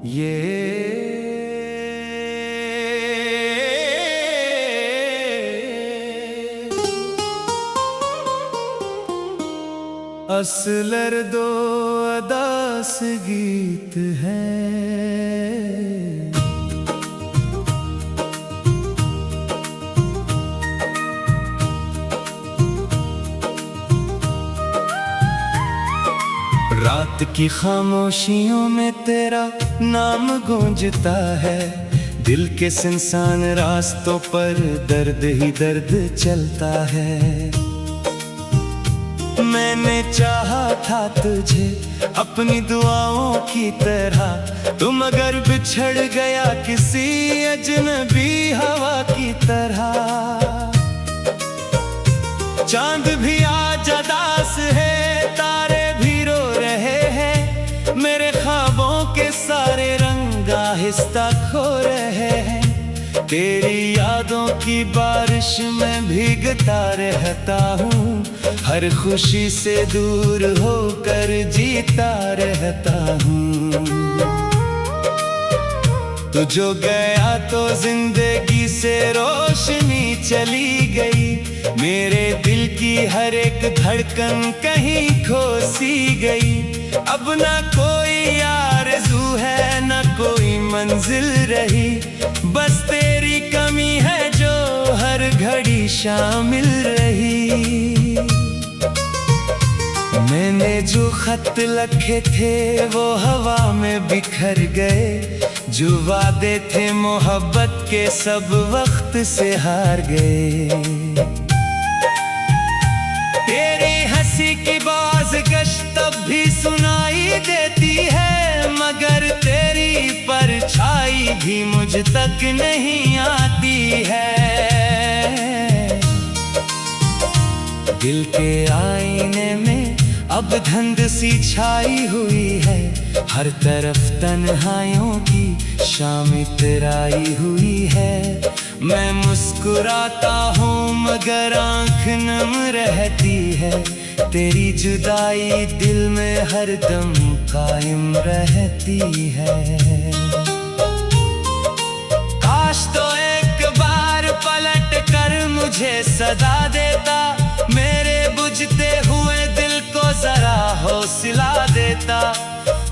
ये असलर दो अदास गीत हैं। रात की खामोशियों में तेरा नाम गूंजता है, दिल के सुनसान रास्तों पर दर्द ही दर्द चलता है। मैंने चाहा था तुझे अपनी दुआओं की तरह, तुम अगर बिछड़ गया किसी अजनबी हवा की तरह। चांद भी आज उदास है, तारे भी रो रहे हैं, मेरे ख्वाबों के सारे रंग आहिस्ता खो रहे हैं। तेरी यादों की बारिश में भीगता रहता हूँ, हर खुशी से दूर होकर जीता रहता हूँ। तू जो गया तो जिंदगी से रोशनी चली गई, मेरे दिल की हर एक धड़कन कहीं खो सी गई। अब ना कोई आरज़ू है ना कोई मंजिल रही, बस तेरी कमी है जो हर घड़ी शामिल रही। मैंने जो खत लिखे थे वो हवा में बिखर गए, जो वादे थे मोहब्बत के सब वक्त से हार गए। तेरी हंसी की बाज़गश्त तब भी सुनाई देती है, मगर तेरी परछाई भी मुझ तक नहीं आती है। दिल के आईने में अब धुंध सी छाई हुई है, हर तरफ तन्हाइयों की शाम इतराई हुई है। मैं मुस्कुराता हूँ मगर आँख नम रहती है, तेरी जुदाई दिल में हरदम कायम रहती है। काश तो एक बार पलट कर मुझे सदा देता, मेरे बुझते हुए दिल को जरा हौसला देता।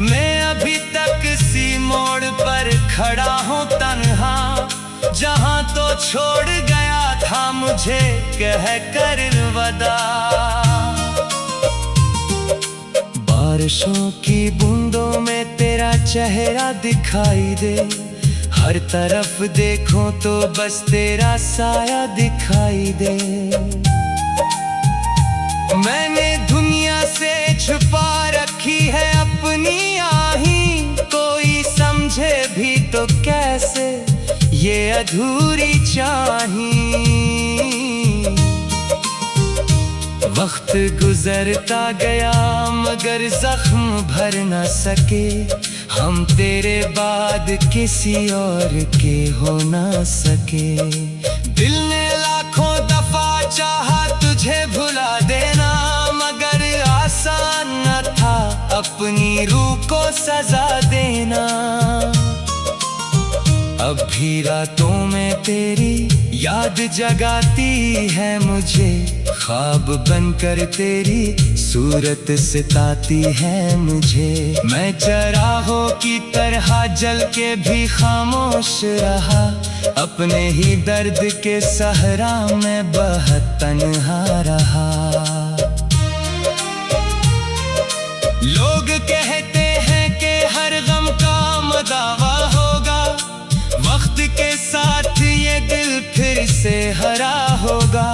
मैं अभी तक सी मोड़ पर खड़ा हूँ तन्हा, जहाँ तो छोड़ गया था मुझे कह कर अलविदा। बारिशों की बूंदों में तेरा चेहरा दिखाई दे, हर तरफ देखो तो बस तेरा साया दिखाई दे। मैंने दुनिया से छुपा रखी है अपनी आही, कोई समझे भी तो कैसे ये अधूरी चाही। वक्त गुजरता गया मगर जख्म भर न सके, हम तेरे बाद किसी और के हो न सके। दिल ने लाखों दफा चाहा तुझे भुला देना, मगर आसान न था अपनी रूह को सजा देना। अब भी रातों में तेरी याद जगाती है मुझे, ख्वाब बनकर तेरी सूरत सताती है मुझे। मैं चराहों की तरह जल के भी खामोश रहा, अपने ही दर्द के सहरा में बहुत तन्हा रहा। लोग कहते हैं कि हर गम का मदावा होगा, वक्त के साथ ये दिल फिर से हरा होगा।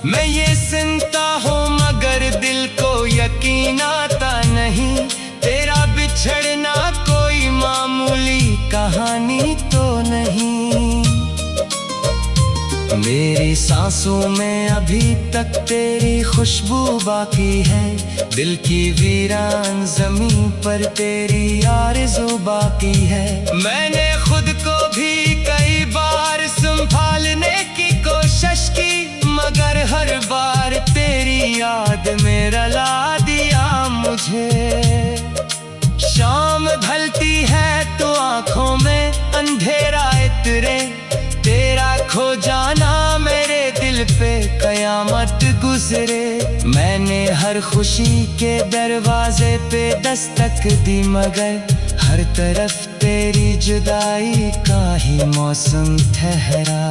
मैं ये सुनता हूँ मगर दिल को यकीन आता नहीं, तेरा बिछड़ना कोई मामूली कहानी तो नहीं। मेरी सांसों में अभी तक तेरी खुशबू बाकी है, दिल की वीरान जमीन पर तेरी आरज़ू बाकी है। मैंने खुद को भी कई बार संभालने की कोशिश की, मगर हर बार तेरी याद में रुला दिया मुझे। शाम ढलती है तो गुजरे, मैंने हर खुशी के दरवाजे पे दस्तक दी, मगर हर तरफ तेरी जुदाई का ही मौसम ठहरा।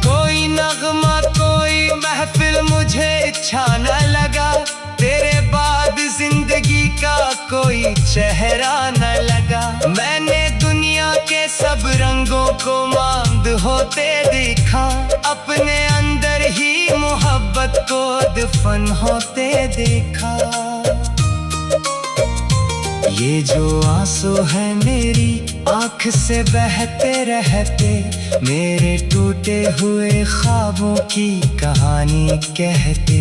कोई नगमा कोई महफिल मुझे अच्छा न लगा, तेरे बाद जिंदगी का कोई चेहरा न लगा। मैंने दुनिया के सब रंगों को मांद होते देखा, अपने अंदर ही मोहब्बत को दफन होते देखा। ये जो आंसू है मेरी आँख से बहते रहते, मेरे टूटे हुए ख्वाबों की कहानी कहते।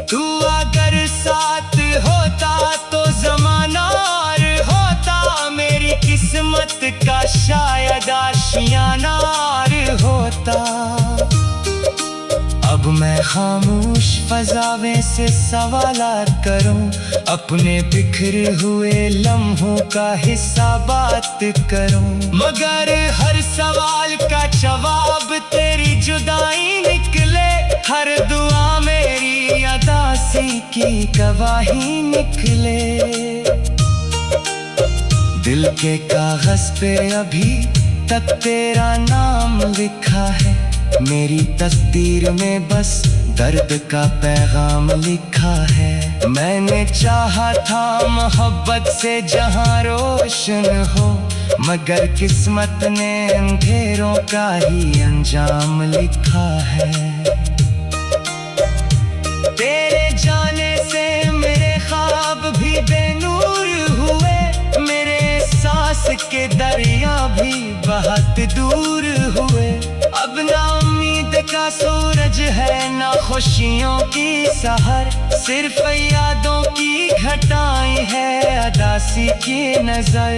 तू अगर साथ होता तो ज़माना और होता, मेरी किस्मत का शायद आशियाना और होता। अब मैं खामोश फजावे से सवालात करूं, अपने बिखरे हुए लम्हों का हिस्सा बात करूं, मगर हर सवाल का जवाब तेरी जुदाई निकले। हर दुआ मेरी अदासी की गवाही निकले। दिल के कागज पे अभी तक तेरा नाम लिखा है, मेरी तस्दीर में बस दर्द का पैगाम लिखा है। मैंने चाहा था मोहब्बत से जहां रोशन हो, मगर किस्मत ने अंधेरों का ही अंजाम लिखा है। तेरे जाने से मेरे ख्वाब भी बेनूर हुए, मेरे सांस के दरिया भी बहुत दूर हुए। अब ना उम्मीद का सूरज है ना खुशियों की सहर, सिर्फ यादों की घटाएं है अदासी की नजर।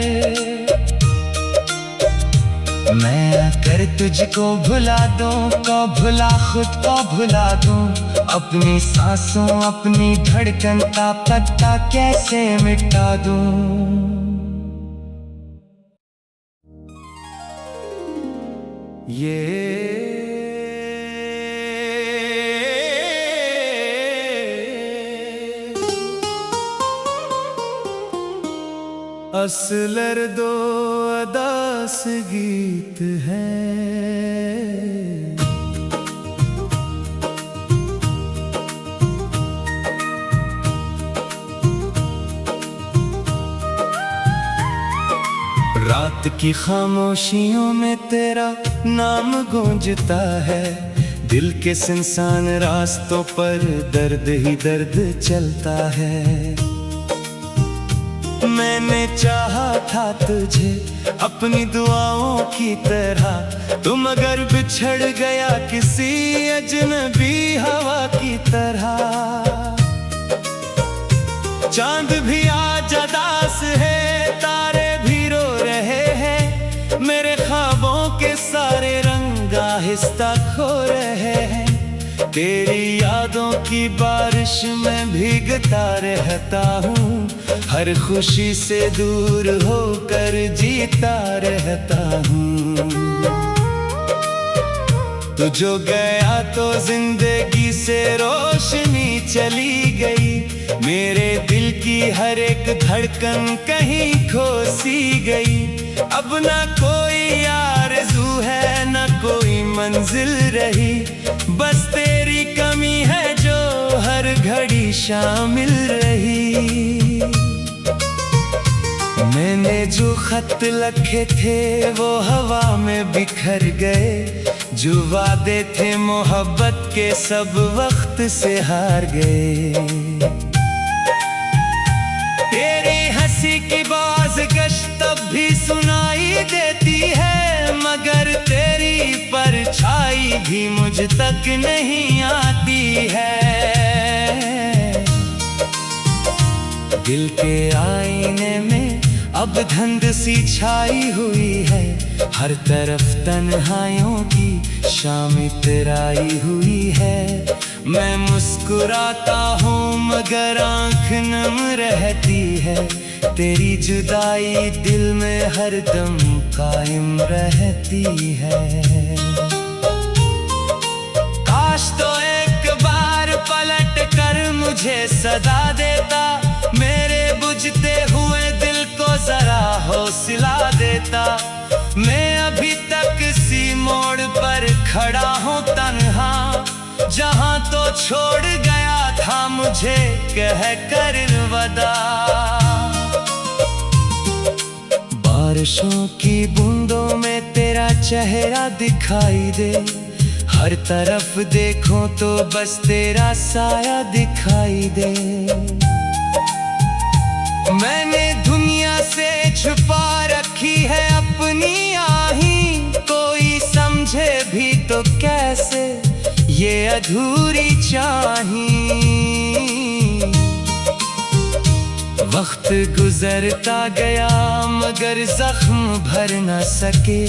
मैं अगर तुझको भुला दूं तो भुला खुद को भुला दूं, अपनी सांसों अपनी धड़कन का पता कैसे मिटा दूं। असलर दो अदास गीत है, रात की खामोशियों में तेरा नाम गूंजता है, दिल के सुनसान रास्तों पर दर्द ही दर्द चलता है। मैंने चाहा था तुझे अपनी दुआओं की तरह, तुम अगर बिछड़ गया किसी अजनबी हवा की तरह। चांद भी आज उदास है, तारे भी रो रहे हैं, मेरे ख्वाबों के सारे रंग आहिस्ता खो रहे हैं। तेरी यादों की बारिश में भीगता रहता हूँ, हर खुशी से दूर होकर जीता रहता हूँ। तू जो गया तो जिंदगी से रोशनी चली गई, मेरे दिल की हर एक धड़कन कहीं खो सी गई। अब ना कोई आरज़ू है ना कोई मंजिल रही, बस तेरी कमी है जो हर घड़ी शामिल रही। मैंने जो खत लिखे थे वो हवा में बिखर गए, जो वादे थे मोहब्बत के सब वक्त से हार गए। तेरी हंसी की बाज़गश तब भी सुनाई देती है, मगर तेरी परछाई भी मुझ तक नहीं आती है। दिल के आईने में अब धुंध सी छाई हुई है, हर तरफ तन्हाइयों की शाम इतराई हुई है। मैं मुस्कुराता हूँ मगर आँख नम रहती है, तेरी जुदाई दिल में हरदम कायम रहती है। मुझे सदा देता, मेरे बुझते हुए दिल को जरा हौसला देता। मैं अभी तक इसी मोड़ पर खड़ा हूँ तन्हा, जहाँ तो छोड़ गया था मुझे कह कर अलविदा। बारिशों की बूंदों में तेरा चेहरा दिखाई दे, हर तरफ देखो तो बस तेरा साया दिखाई दे। मैंने दुनिया से छुपा रखी है अपनी आही, कोई समझे भी तो कैसे ये अधूरी चाही। वक्त गुजरता गया मगर जख्म भर न सके,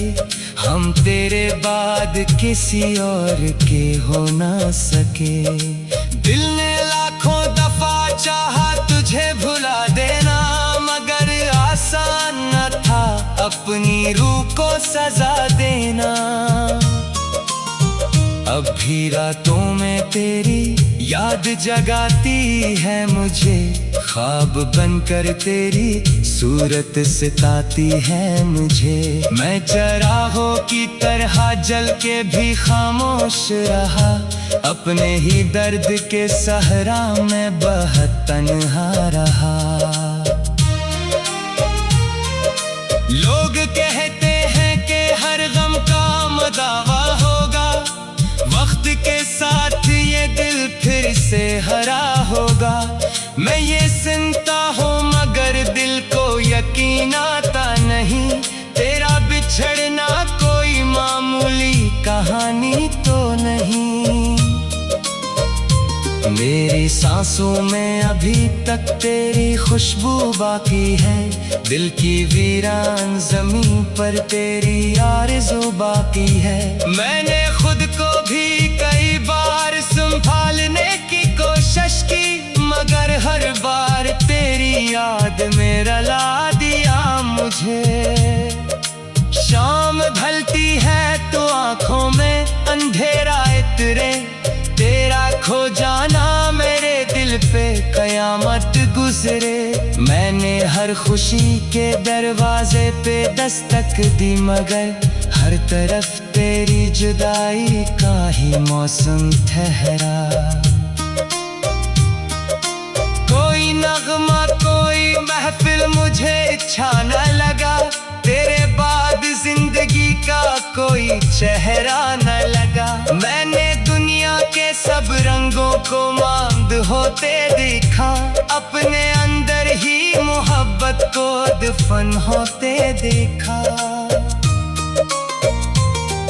हम तेरे बाद किसी और के हो न सके। दिल ने लाखों दफा चाहा तुझे भुला देना, मगर आसान न था अपनी रूह को सजा देना। अब भी रातों में तेरी याद जगाती है मुझे, ख्वाब बनकर तेरी सूरत सताती है मुझे। मैं चरागों की तरह जल के भी खामोश रहा, अपने ही दर्द के सहरा में बहुत तन्हा रहा। लोग कहते हैं कि हर गम का मदावा होगा, वक्त के साथ ये दिल फिर से हरा होगा। मैं ये सुनता हूँ मगर दिल को यकीन आता नहीं, तेरा बिछड़ना कोई मामूली कहानी तो नहीं। मेरी सांसों में अभी तक तेरी खुशबू बाकी है, दिल की वीरान जमीन पर तेरी आरज़ू बाकी है। मैंने खुद को भी कई बार संभालने की कोशिश की, मगर हर बार तेरी याद में रुला दिया मुझे। शाम ढलती है तो आंखों में अंधेरा इतरे, तेरा खो जाना मेरे दिल पे कयामत गुजरे। मैंने हर खुशी के दरवाजे पे दस्तक दी, मगर हर तरफ तेरी जुदाई का ही मौसम ठहरा। कोई नगमा कोई महफिल मुझे अच्छा न लगा, तेरे बाद जिंदगी का कोई चेहरा न लगा। मैंने दुनिया के सब रंगों को मांद होते देखा, अपने अंदर ही मोहब्बत को दफन होते देखा।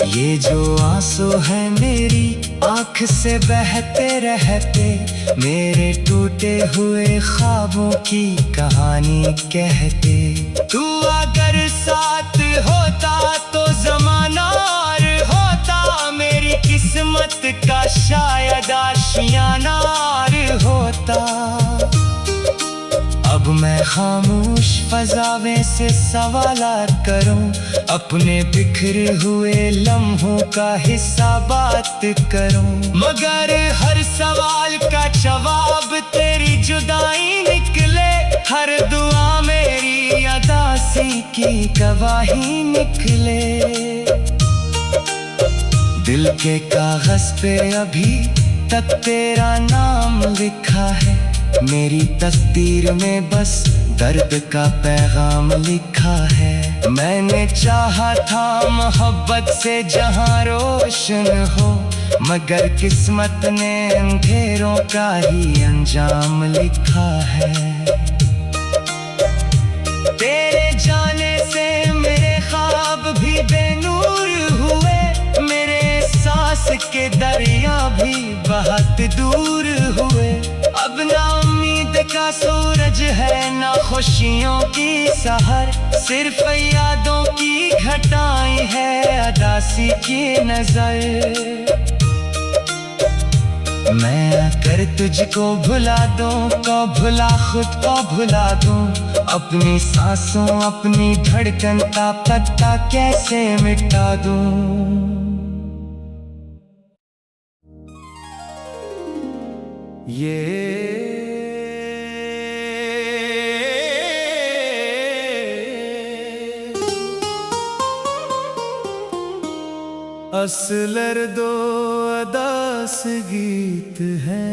ये जो आंसू है मेरी आँख से बहते रहते, मेरे टूटे हुए ख्वाबों की कहानी कहते। तू अगर साथ होता तो ज़माना और होता, मेरी किस्मत का शायद आशियाना और होता। अब मैं खामोश फजावे से सवालात करूं, अपने बिखरे हुए लम्हों का हिस्सा बात करूं, मगर हर सवाल का जवाब तेरी जुदाई निकले। हर दुआ मेरी अदासी की गवाही निकले। दिल के कागज पे अभी तक तेरा नाम लिखा है, मेरी तकदीर में बस दर्द का पैगाम लिखा है। मैंने चाहा था मोहब्बत से जहां रोशन हो, मगर किस्मत ने अंधेरों का ही अंजाम लिखा है। तेरे जाने से मेरे ख्वाब भी बेनूर हुए, मेरे सांस के दरिया भी बहुत दूर हुए। अब ना उम्मीद का सूरज है ना खुशियों की सहर, सिर्फ यादों की घटाएं है अदासी की नजर। मैं अगर तुझको भुला दूं तो भुला खुद को भुला दूं, अपनी सांसों अपनी धड़कन का पता कैसे मिटा दूं। ये असलर दो अदास गीत है।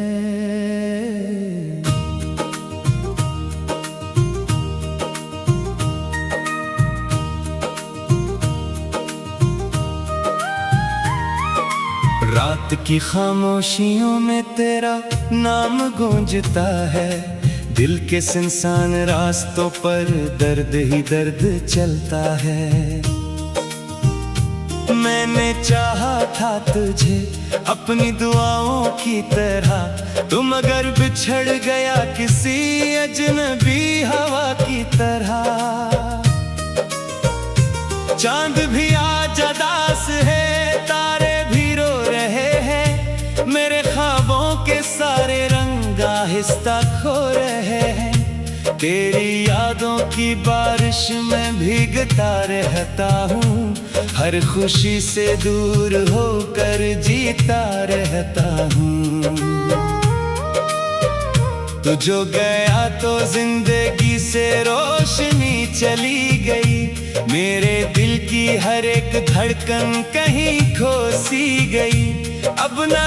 रात की खामोशियों में तेरा नाम गूंजता है, दिल के सुनसान रास्तों पर दर्द ही दर्द चलता है। मैंने चाहा था तुझे अपनी दुआओं की तरह, तुम अगर बिछड़ गया किसी अजनबी हवा की तरह। चांद भी आज उदास है, तारे भी रो रहे हैं, मेरे ख्वाबों के सारे रंग आहिस्ता खो रहे हैं। तेरी यादों की बारिश में भीगता रहता हूँ, हर खुशी से दूर होकर जीता रहता हूँ। तू जो गया तो जिंदगी से रोशनी चली गई, मेरे दिल की हर एक धड़कन कहीं खो सी गई। अब ना